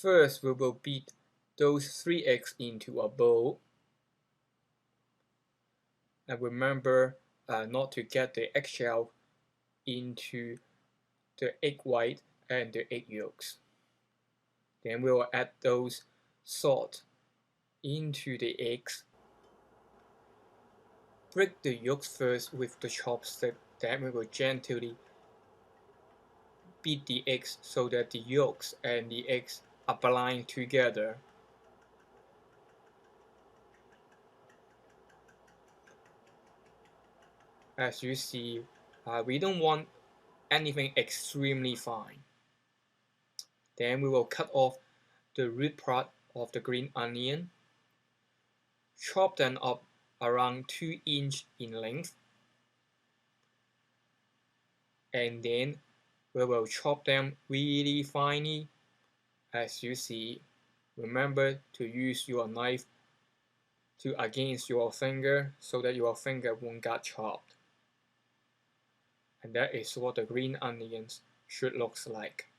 First, we will beat those 3 eggs into a bowl. And remember not to get the eggshell into the egg white and the egg yolks. Then we will add those salt into the eggs. Break the yolks first with the chopstick, then we will gently beat the eggs so that the yolks and the eggs are blind together. As you see, we don't want anything extremely fine. Then we will cut off the root part of the green onion, chop them up around 2 inches in length, and then we will chop them really finely. As you see, remember to use your knife against your finger so that your finger won't get chopped. And that is what the green onions should look like.